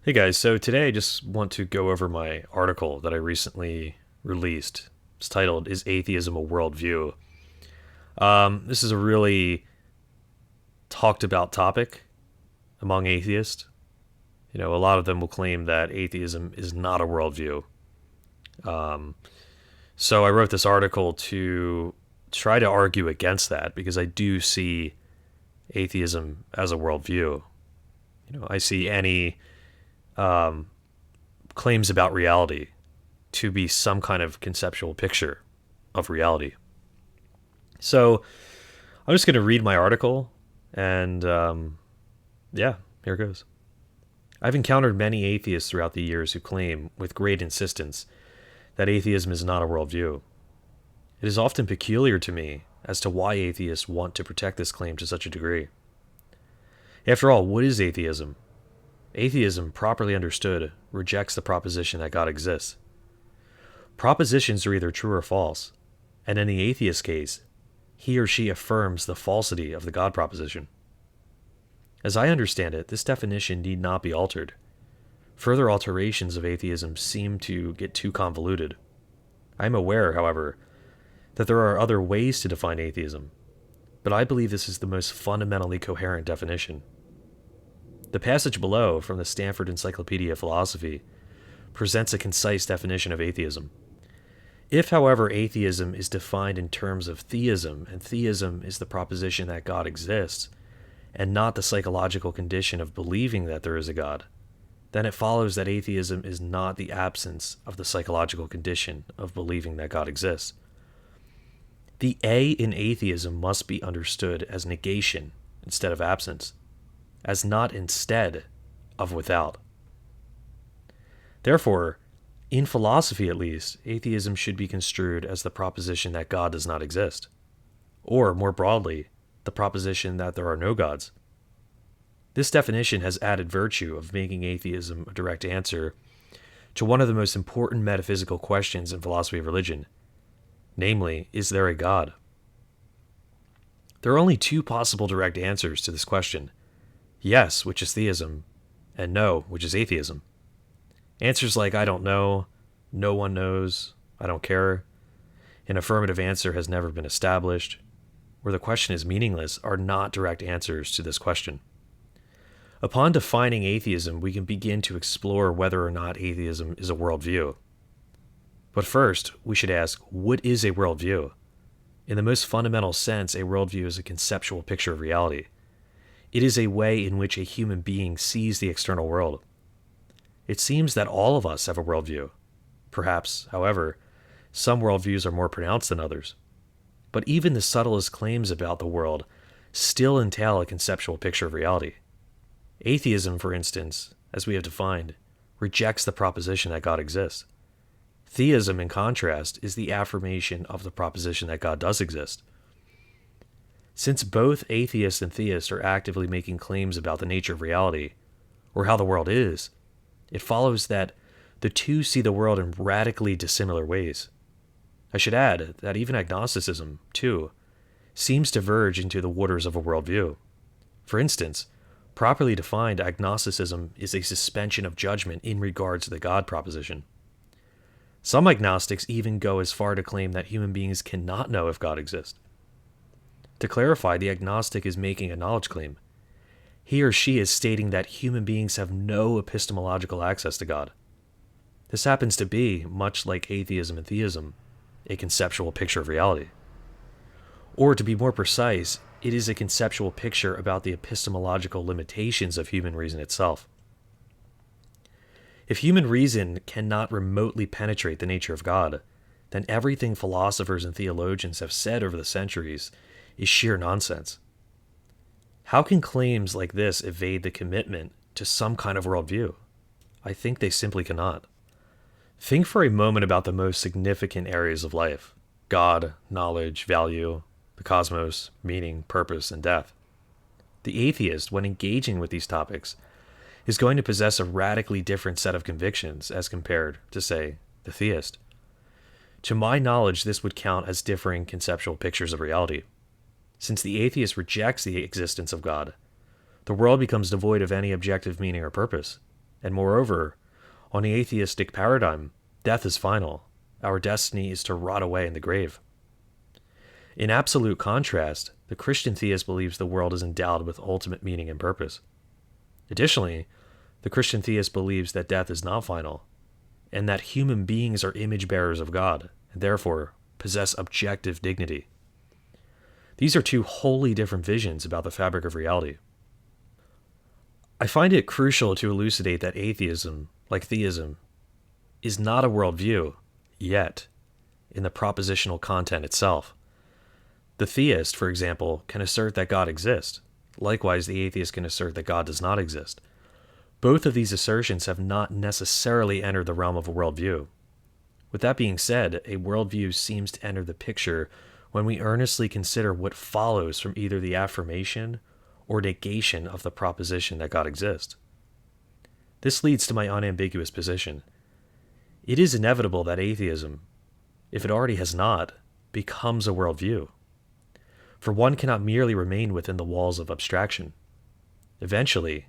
Hey guys, so today I just want to go over my article that I recently released. It's titled, Is Atheism A Worldview? This is a really talked about topic among atheists. A lot of them will claim that atheism is not a worldview. Um, so I wrote this article to try to argue against that because I do see atheism as a worldview. I see any um, claims about reality to be some kind of conceptual picture of reality. So I'm just going to read my article, and yeah, here it goes. I've encountered many atheists throughout the years who claim, with great insistence, that atheism is not a worldview. It is often peculiar to me as to why atheists want to protect this claim to such a degree. After all, what is atheism? Atheism, properly understood, rejects the proposition that God exists. Propositions are either true or false, and in the atheist case, he or she affirms the falsity of the God proposition. As I understand it, this definition need not be altered. Further alterations of atheism seem to get too convoluted. I am aware, however, that there are other ways to define atheism, but I believe this is the most fundamentally coherent definition. The passage below from the Stanford Encyclopedia of Philosophy presents a concise definition of atheism. If, however, atheism is defined in terms of theism, and theism is the proposition that God exists, and not the psychological condition of believing that there is a God, then it follows that atheism is not the absence of the psychological condition of believing that God exists. The A in atheism must be understood as negation instead of absence, as not instead of without. Therefore, in philosophy at least, atheism should be construed as the proposition that God does not exist, or more broadly, the proposition that there are no gods. This definition has added virtue of making atheism a direct answer to one of the most important metaphysical questions in philosophy of religion, namely, is there a God? There are only two possible direct answers to this question: yes, which is theism, and no, which is atheism. Answers like I don't know, no one knows, I don't care, an affirmative answer has never been established, or the question is meaningless are not direct answers to this question. Upon defining atheism, we can begin to explore whether or not atheism is a worldview. But first, we should ask, what is a worldview? In the most fundamental sense, a worldview is a conceptual picture of reality. It is a way in which a human being sees the external world. It seems that all of us have a worldview. Perhaps, however, some worldviews are more pronounced than others. But even the subtlest claims about the world still entail a conceptual picture of reality. Atheism, for instance, as we have defined, rejects the proposition that God exists. Theism, in contrast, is the affirmation of the proposition that God does exist. Since both atheists and theists are actively making claims about the nature of reality, or how the world is, it follows that the two see the world in radically dissimilar ways. I should add that even agnosticism, too, seems to verge into the waters of a worldview. For instance, properly defined, agnosticism is a suspension of judgment in regard to the God proposition. Some agnostics even go as far to claim that human beings cannot know if God exists. To clarify, the agnostic is making a knowledge claim. He or she is stating that human beings have no epistemological access to God. This happens to be, much like atheism and theism, a conceptual picture of reality. Or to be more precise, it is a conceptual picture about the epistemological limitations of human reason itself. If human reason cannot remotely penetrate the nature of God, then everything philosophers and theologians have said over the centuries is sheer nonsense. How can claims like this evade the commitment to some kind of worldview? I think they simply cannot. Think for a moment about the most significant areas of life: God, knowledge, value, the cosmos, meaning, purpose, and death. The atheist, when engaging with these topics, is going to possess a radically different set of convictions as compared to, say, the theist. To my knowledge, this would count as differing conceptual pictures of reality. Since the atheist rejects the existence of God, the world becomes devoid of any objective meaning or purpose. And moreover, on the atheistic paradigm, death is final. Our destiny is to rot away in the grave. In absolute contrast, the Christian theist believes the world is endowed with ultimate meaning and purpose. Additionally, the Christian theist believes that death is not final, and that human beings are image bearers of God, and therefore possess objective dignity. These are two wholly different visions about the fabric of reality. I find it crucial to elucidate that atheism, like theism, is not a worldview, yet, in the propositional content itself. The theist, for example, can assert that God exists. Likewise, the atheist can assert that God does not exist. Both of these assertions have not necessarily entered the realm of a worldview. With that being said, a worldview seems to enter the picture when we earnestly consider what follows from either the affirmation or negation of the proposition that God exists. This leads to my unambiguous position. It is inevitable that atheism, if it already has not, becomes a worldview. For one cannot merely remain within the walls of abstraction. Eventually,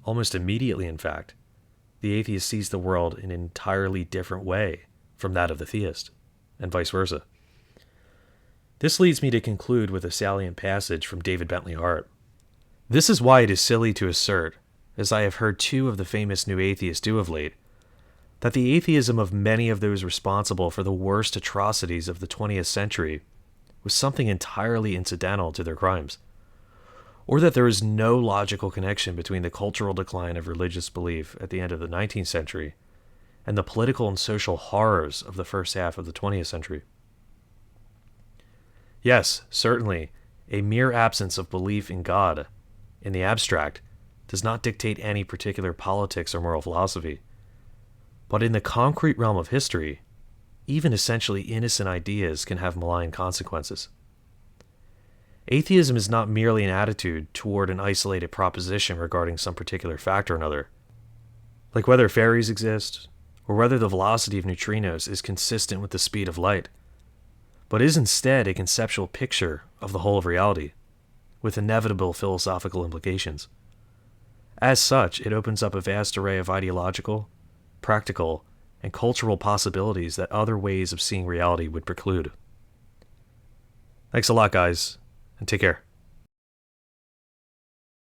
almost immediately in fact, the atheist sees the world in an entirely different way from that of the theist, and vice versa. This leads me to conclude with a salient passage from David Bentley Hart. This is why it is silly to assert, as I have heard two of the famous new atheists do of late, that the atheism of many of those responsible for the worst atrocities of the 20th century was something entirely incidental to their crimes, or that there is no logical connection between the cultural decline of religious belief at the end of the 19th century and the political and social horrors of the first half of the 20th century. Yes, certainly, a mere absence of belief in God, in the abstract, does not dictate any particular politics or moral philosophy. But in the concrete realm of history, even essentially innocent ideas can have malign consequences. Atheism is not merely an attitude toward an isolated proposition regarding some particular fact or another, like whether fairies exist, or whether the velocity of neutrinos is consistent with the speed of light, but is instead a conceptual picture of the whole of reality, with inevitable philosophical implications. As such, it opens up a vast array of ideological, practical, and cultural possibilities that other ways of seeing reality would preclude. Thanks a lot, guys, and take care.